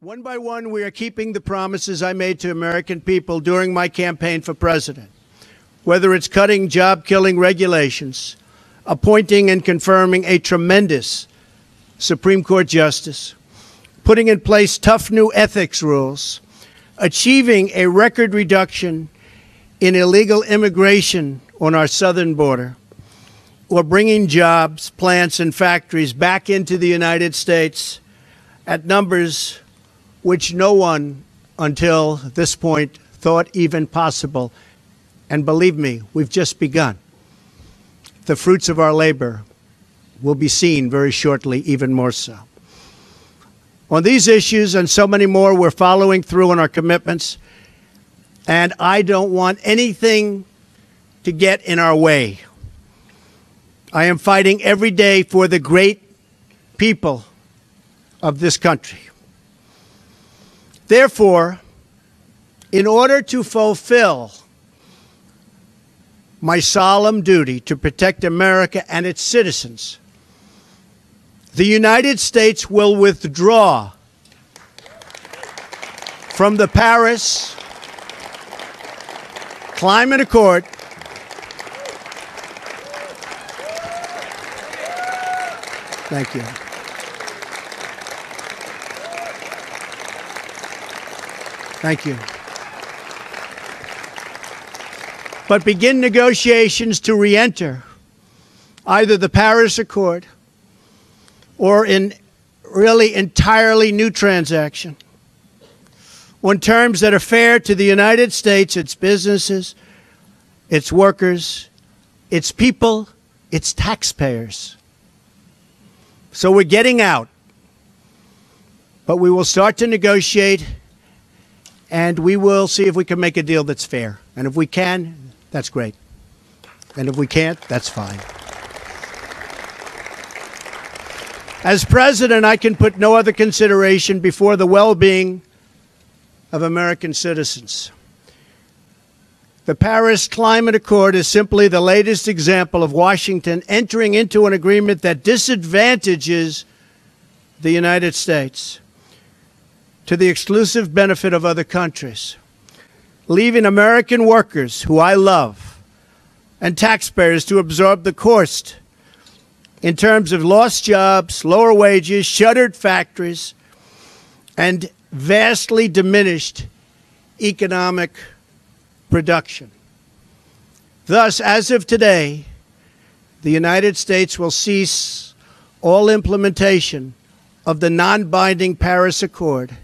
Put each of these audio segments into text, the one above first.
One by one, we are keeping the promises I made to American people during my campaign for president, whether it's cutting job-killing regulations, appointing and confirming a tremendous Supreme Court justice, putting in place tough new ethics rules, achieving a record reduction in illegal immigration on our southern border, or bringing jobs, plants, and factories back into the United States at numbers which no one until this point thought even possible. And believe me, we've just begun. The fruits of our labor will be seen very shortly, even more so. On these issues and so many more, we're following through on our commitments, and I don't want anything to get in our way. I am fighting every day for the great people of this country. Therefore, in order to fulfill my solemn duty to protect America and its citizens, the United States will withdraw from the Paris Climate Accord Thank you. Thank you. But begin negotiations to re-enter either the Paris Accord or in really entirely new transaction on terms that are fair to the United States, its businesses, its workers, its people, its taxpayers. So we're getting out, but we will start to negotiate, and we will see if we can make a deal that's fair. And if we can, that's great. And if we can't, that's fine. As president, I can put no other consideration before the well-being of American citizens. The Paris Climate Accord is simply the latest example of Washington entering into an agreement that disadvantages the United States to the exclusive benefit of other countries, leaving American workers, who I love, and taxpayers to absorb the cost in terms of lost jobs, lower wages, shuttered factories, and vastly diminished economic production. Thus, as of today, the United States will cease all implementation of the non-binding Paris Accord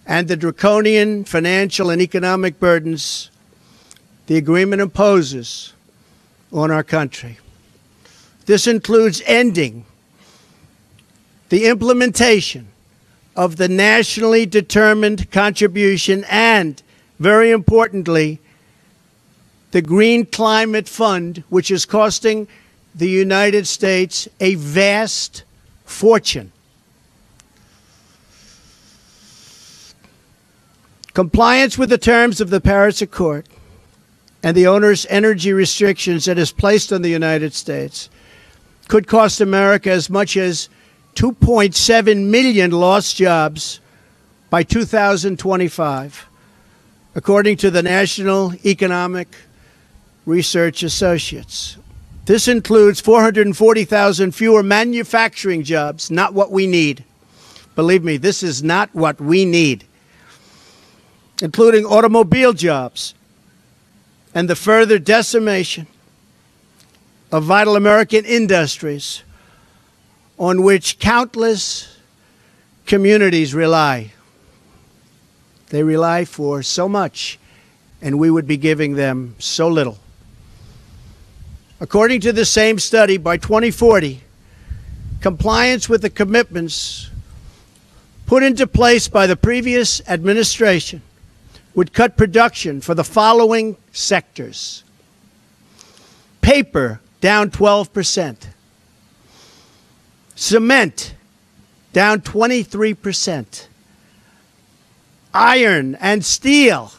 and the draconian financial and economic burdens the agreement imposes on our country. This includes ending the implementation of the nationally determined contribution and, very importantly, the Green Climate Fund, which is costing the United States a vast fortune. Compliance with the terms of the Paris Accord and the onerous energy restrictions that is placed on the United States could cost America as much as 2.7 million lost jobs by 2025, according to the National Economic Research Associates. This includes 440,000 fewer manufacturing jobs, not what we need. Believe me, this is not what we need, including automobile jobs and the further decimation of vital American industries on which countless communities rely. They rely for so much, and we would be giving them so little. According to the same study, by 2040, compliance with the commitments put into place by the previous administration would cut production for the following sectors: paper, down 12%. Cement, down 23%. Iron and steel,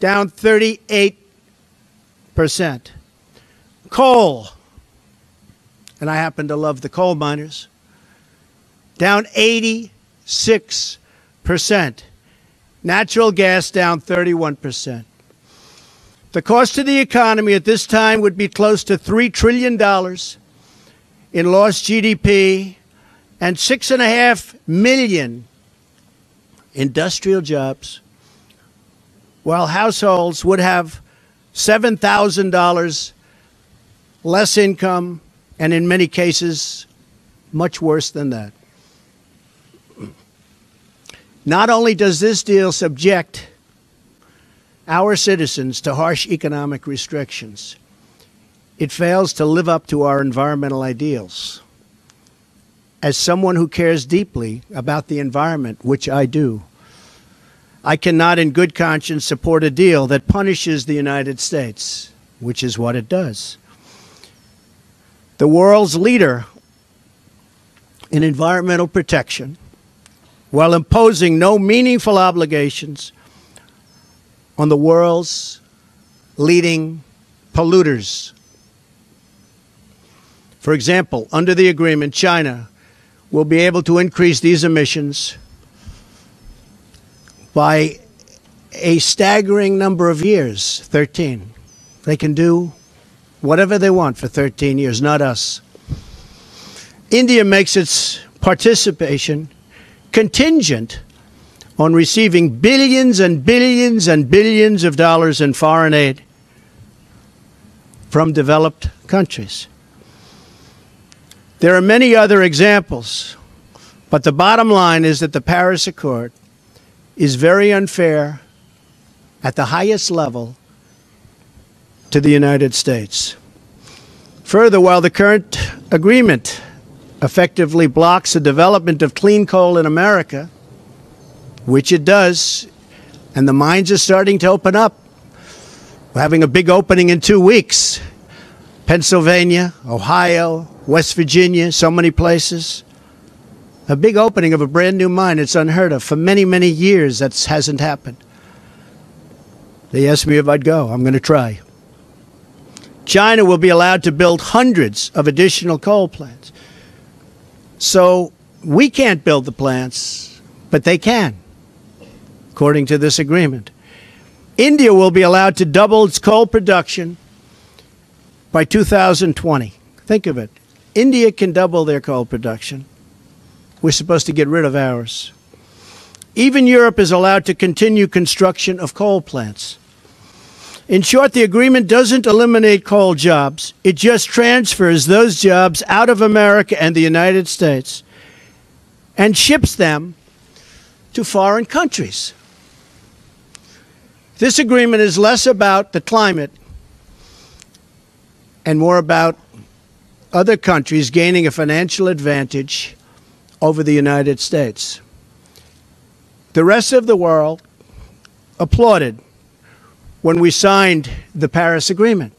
down 38%. Coal, and I happen to love the coal miners, down 86%. Natural gas down 31%. The cost to the economy at this time would be close to $3 trillion in lost GDP and 6.5 million industrial jobs, while households would have $7,000 less income, and in many cases, much worse than that. Not only does this deal subject our citizens to harsh economic restrictions, it fails to live up to our environmental ideals. As someone who cares deeply about the environment, which I do, I cannot in good conscience support a deal that punishes the United States, which is what it does. The world's leader in environmental protection, while imposing no meaningful obligations on the world's leading polluters. For example, under the agreement, China will be able to increase these emissions by a staggering number of years, 13. They can do whatever they want for 13 years, not us. India makes its participation contingent on receiving billions and billions and billions of dollars in foreign aid from developed countries. There are many other examples, but the bottom line is that the Paris Accord is very unfair at the highest level to the United States. Further, while the current agreement effectively blocks the development of clean coal in America, which it does, and the mines are starting to open up. We're having a big opening in 2 weeks. Pennsylvania, Ohio, West Virginia, so many places. A big opening of a brand new mine. It's unheard of. For many, many years, that hasn't happened. They asked me if I'd go. I'm going to try. China will be allowed to build hundreds of additional coal plants. So we can't build the plants, but they can, according to this agreement. India will be allowed to double its coal production by 2020. Think of it. India can double their coal production. We're supposed to get rid of ours. Even Europe is allowed to continue construction of coal plants. In short, the agreement doesn't eliminate coal jobs. It just transfers those jobs out of America and the United States and ships them to foreign countries. This agreement is less about the climate and more about other countries gaining a financial advantage over the United States. The rest of the world applauded when we signed the Paris Agreement.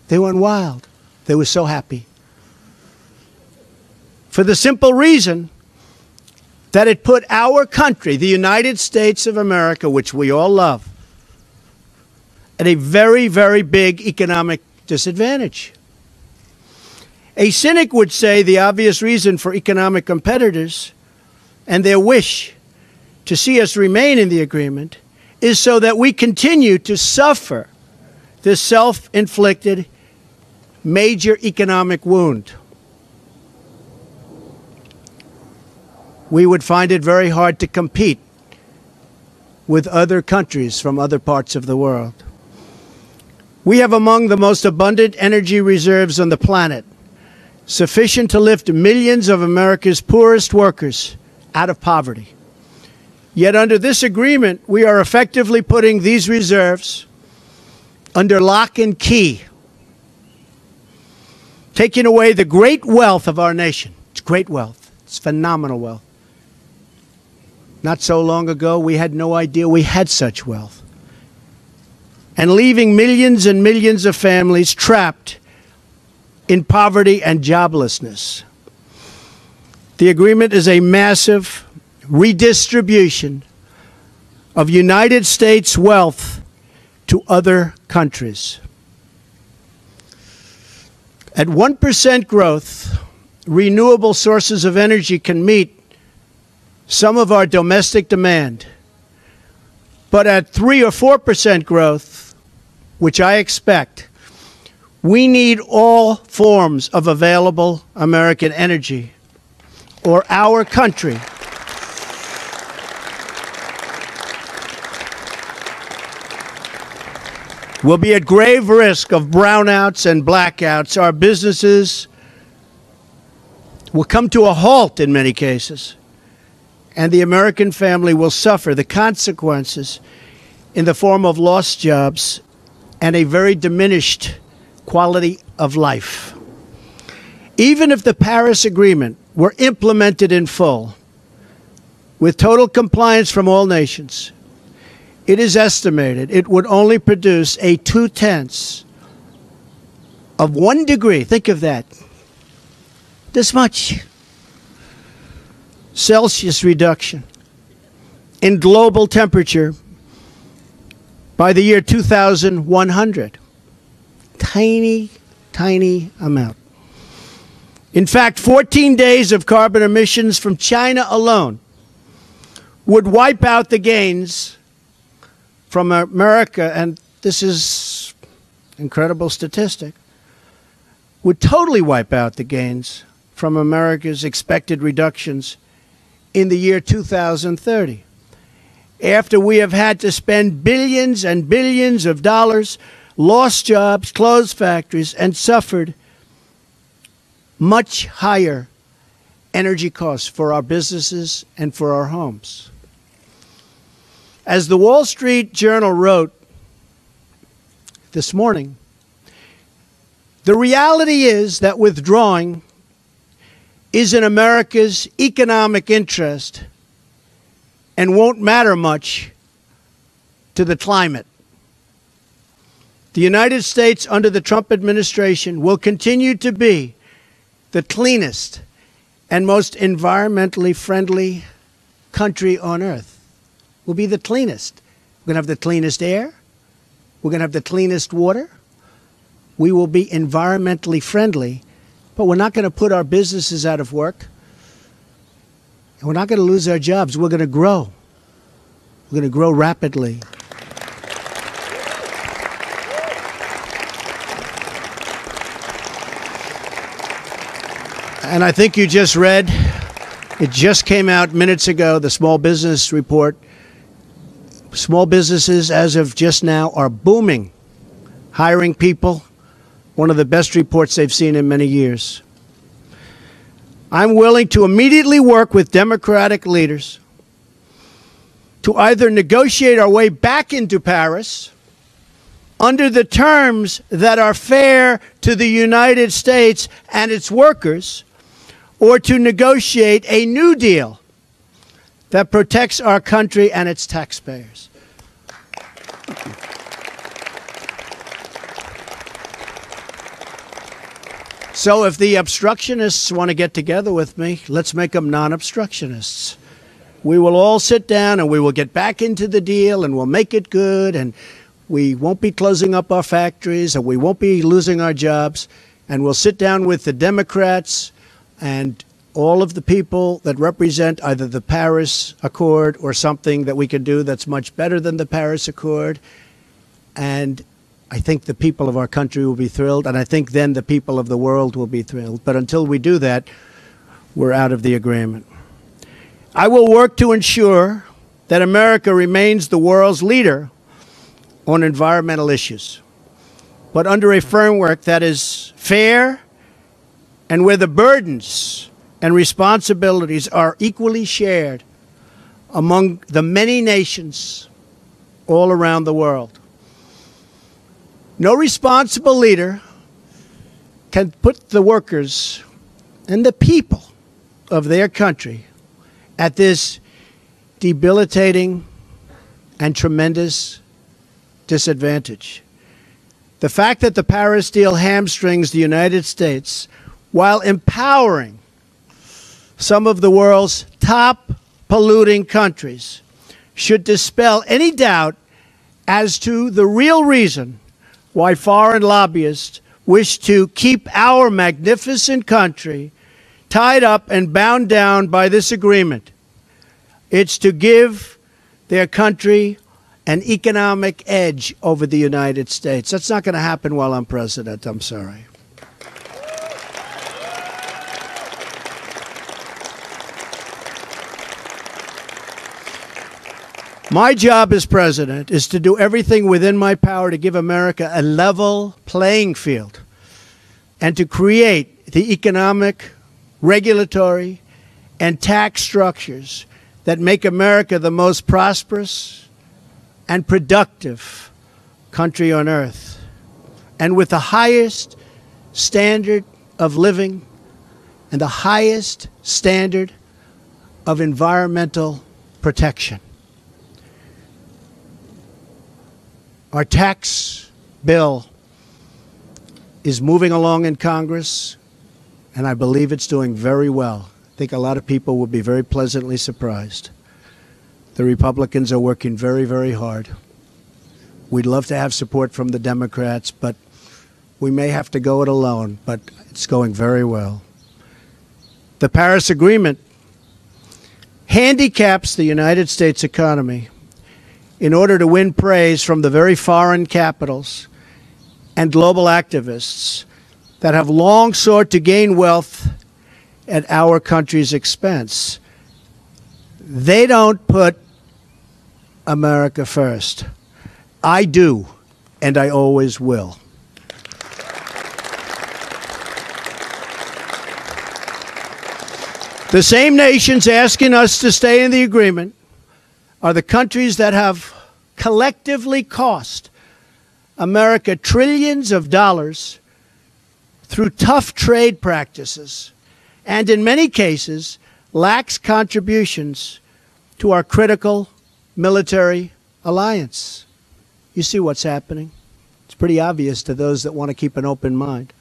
They went wild. They were so happy. For the simple reason that it put our country, the United States of America, which we all love, at a very, very big economic disadvantage. A cynic would say the obvious reason for economic competitors and their wish to see us remain in the agreement is so that we continue to suffer this self-inflicted major economic wound. We would find it very hard to compete with other countries from other parts of the world. We have among the most abundant energy reserves on the planet, sufficient to lift millions of America's poorest workers out of poverty. Yet under this agreement, we are effectively putting these reserves under lock and key, taking away the great wealth of our nation. It's great wealth. It's phenomenal wealth. Not so long ago, we had no idea we had such wealth. And leaving millions and millions of families trapped in poverty and joblessness. The agreement is a massive redistribution of United States wealth to other countries. At 1% growth, renewable sources of energy can meet some of our domestic demand. But at 3 or 4% growth, which I expect, we need all forms of available American energy, or our country will be at grave risk of brownouts and blackouts. Our businesses will come to a halt in many cases, and the American family will suffer the consequences in the form of lost jobs and a very diminished quality of life. Even if the Paris Agreement were implemented in full, with total compliance from all nations, it is estimated it would only produce a 0.2 of 1 degree. Think of that. This much Celsius reduction in global temperature by the year 2100. Tiny, tiny amount. In fact, 14 days of carbon emissions from China alone would wipe out the gains from America, and this is an incredible statistic, would totally wipe out the gains from America's expected reductions in the year 2030, after we have had to spend billions and billions of dollars, lost jobs, closed factories, and suffered much higher energy costs for our businesses and for our homes. As the Wall Street Journal wrote this morning, the reality is that withdrawing is in America's economic interest and won't matter much to the climate. The United States under the Trump administration will continue to be the cleanest and most environmentally friendly country on earth. We'll be the cleanest. We're going to have the cleanest air. We're going to have the cleanest water. We will be environmentally friendly, but we're not going to put our businesses out of work. And we're not going to lose our jobs. We're going to grow. We're going to grow rapidly. And I think you just read, it just came out minutes ago, the small business report. Small businesses, as of just now, are booming, hiring people, one of the best reports they've seen in many years. I'm willing to immediately work with Democratic leaders to either negotiate our way back into Paris under the terms that are fair to the United States and its workers, or to negotiate a new deal that protects our country and its taxpayers. So if the obstructionists want to get together with me, let's make them non-obstructionists. We will all sit down and we will get back into the deal and we'll make it good, and we won't be closing up our factories and we won't be losing our jobs, and we'll sit down with the Democrats and all of the people that represent either the Paris Accord or something that we can do that's much better than the Paris Accord. And I think the people of our country will be thrilled, and I think then the people of the world will be thrilled. But until we do that, we're out of the agreement. I will work to ensure that America remains the world's leader on environmental issues, but under a framework that is fair and where the burdens and responsibilities are equally shared among the many nations all around the world. No responsible leader can put the workers and the people of their country at this debilitating and tremendous disadvantage. The fact that the Paris deal hamstrings the United States while empowering some of the world's top polluting countries should dispel any doubt as to the real reason why foreign lobbyists wish to keep our magnificent country tied up and bound down by this agreement. It's to give their country an economic edge over the United States. That's not going to happen while I'm president. I'm sorry. My job as president is to do everything within my power to give America a level playing field and to create the economic, regulatory, and tax structures that make America the most prosperous and productive country on earth, and with the highest standard of living and the highest standard of environmental protection. Our tax bill is moving along in Congress, and I believe it's doing very well. I think a lot of people will be very pleasantly surprised. The Republicans are working very, very hard. We'd love to have support from the Democrats, but we may have to go it alone, but it's going very well. The Paris Agreement handicaps the United States economy in order to win praise from the very foreign capitals and global activists that have long sought to gain wealth at our country's expense. They don't put America first. I do, and I always will. The same nations asking us to stay in the agreement are the countries that have collectively cost America trillions of dollars through tough trade practices and, in many cases, lax contributions to our critical military alliance. You see what's happening? It's pretty obvious to those that want to keep an open mind.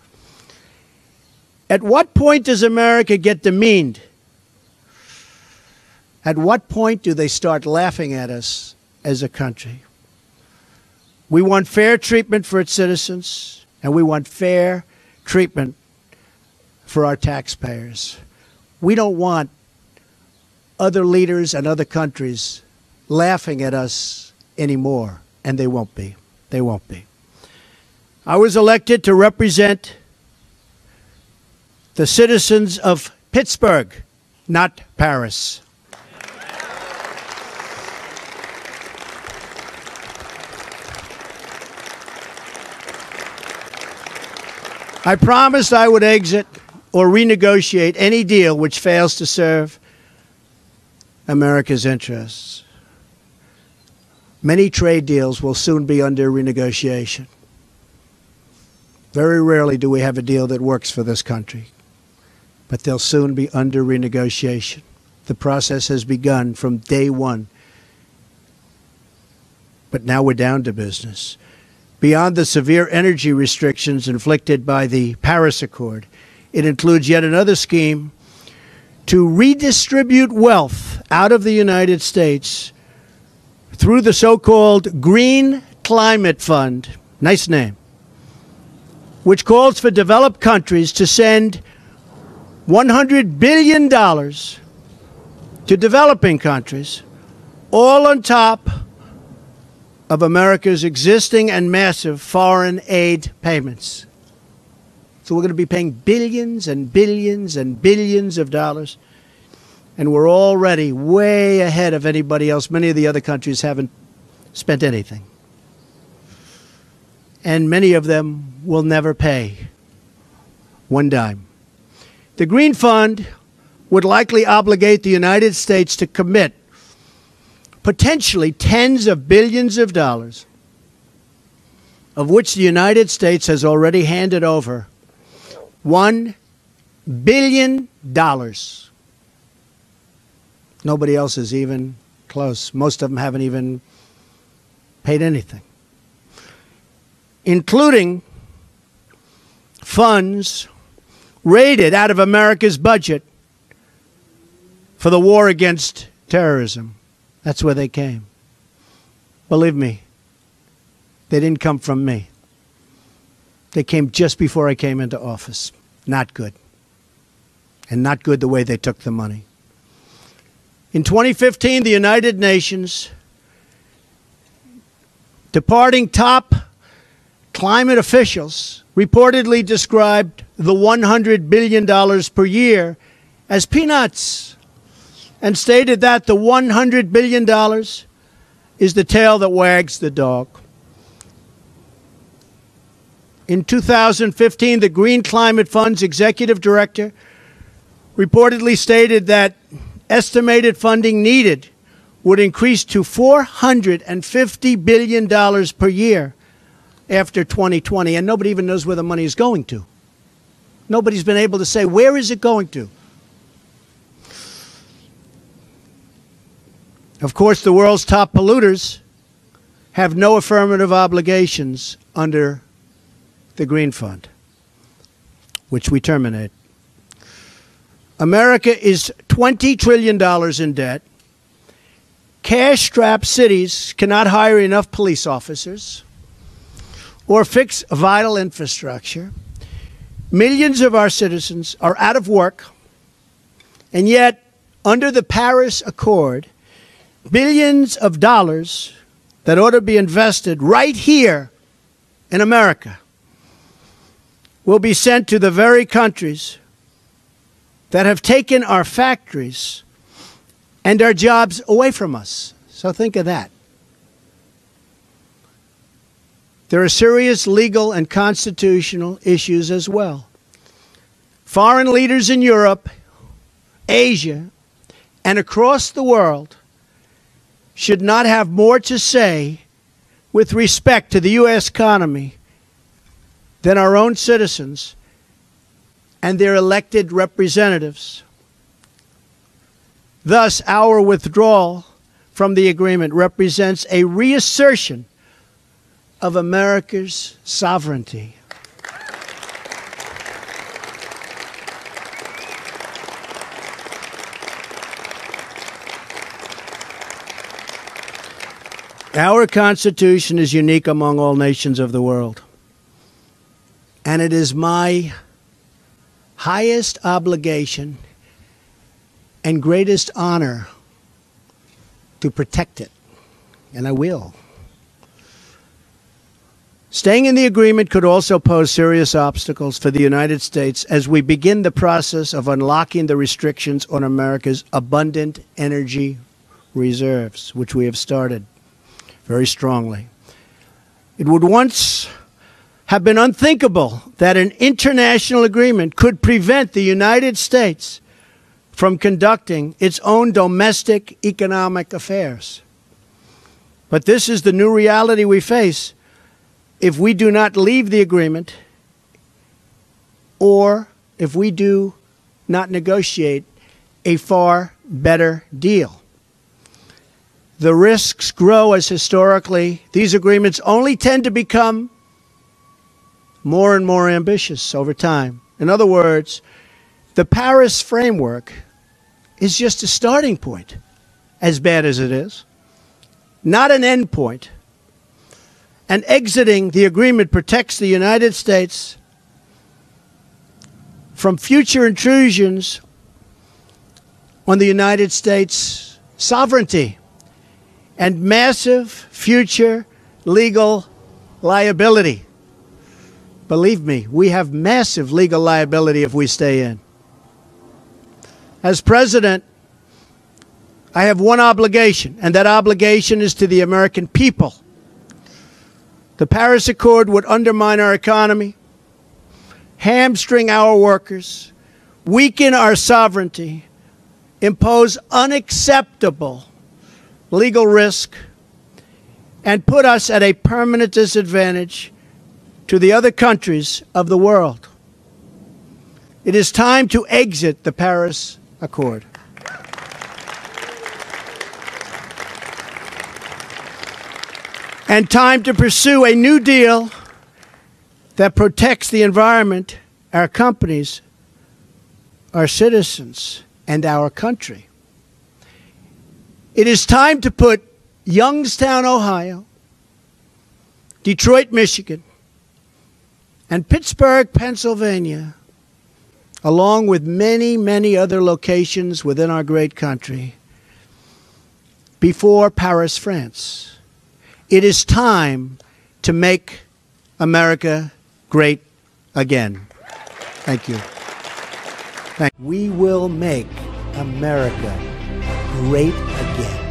At what point does America get demeaned? At what point do they start laughing at us as a country? We want fair treatment for its citizens, and we want fair treatment for our taxpayers. We don't want other leaders and other countries laughing at us anymore, and they won't be. They won't be. I was elected to represent the citizens of Pittsburgh, not Paris. I promised I would exit or renegotiate any deal which fails to serve America's interests. Many trade deals will soon be under renegotiation. Very rarely do we have a deal that works for this country, but they'll soon be under renegotiation. The process has begun from day one, but now we're down to business. Beyond the severe energy restrictions inflicted by the Paris Accord, it includes yet another scheme to redistribute wealth out of the United States through the so-called Green Climate Fund, nice name, which calls for developed countries to send $100 billion to developing countries, all on top of America's existing and massive foreign aid payments. So we're going to be paying billions and billions and billions of dollars, and we're already way ahead of anybody else. Many of the other countries haven't spent anything, and many of them will never pay one dime. The Green Fund would likely obligate the United States to commit potentially tens of billions of dollars, of which the United States has already handed over $1 billion. Nobody else is even close. Most of them haven't even paid anything, including funds raided out of America's budget for the war against terrorism. That's where they came. Believe me, they didn't come from me. They came just before I came into office. Not good. And not good the way they took the money. In 2015, the United Nations, departing top climate officials, reportedly described the $100 billion per year as peanuts and stated that the $100 billion is the tail that wags the dog. In 2015, the Green Climate Fund's executive director reportedly stated that estimated funding needed would increase to $450 billion per year after 2020, and nobody even knows where the money is going to. Nobody's been able to say, where is it going to? Of course, the world's top polluters have no affirmative obligations under the Green Fund, which we terminate. America is $20 trillion in debt. Cash-strapped cities cannot hire enough police officers or fix vital infrastructure. Millions of our citizens are out of work, and yet, under the Paris Accord, billions of dollars that ought to be invested right here in America will be sent to the very countries that have taken our factories and our jobs away from us. So think of that. There are serious legal and constitutional issues as well. Foreign leaders in Europe, Asia, and across the world should not have more to say with respect to the U.S. economy than our own citizens and their elected representatives. Thus, our withdrawal from the agreement represents a reassertion of America's sovereignty. Our Constitution is unique among all nations of the world, and it is my highest obligation and greatest honor to protect it, and I will. Staying in the agreement could also pose serious obstacles for the United States as we begin the process of unlocking the restrictions on America's abundant energy reserves, which we have started very strongly. It would once have been unthinkable that an international agreement could prevent the United States from conducting its own domestic economic affairs. But this is the new reality we face if we do not leave the agreement or if we do not negotiate a far better deal. The risks grow as historically these agreements only tend to become more and more ambitious over time. In other words, the Paris framework is just a starting point, as bad as it is, not an end point. And exiting the agreement protects the United States from future intrusions on the United States' sovereignty and massive future legal liability. Believe me, we have massive legal liability if we stay in. As president, I have one obligation, and that obligation is to the American people. The Paris Accord would undermine our economy, hamstring our workers, weaken our sovereignty, impose unacceptable legal risk, and put us at a permanent disadvantage to the other countries of the world. It is time to exit the Paris Accord. And time to pursue a new deal that protects the environment, our companies, our citizens, and our country. It is time to put Youngstown, Ohio, Detroit, Michigan, and Pittsburgh, Pennsylvania, along with many, many other locations within our great country, before Paris, France. It is time to make America great again. Thank you. We will make America great again.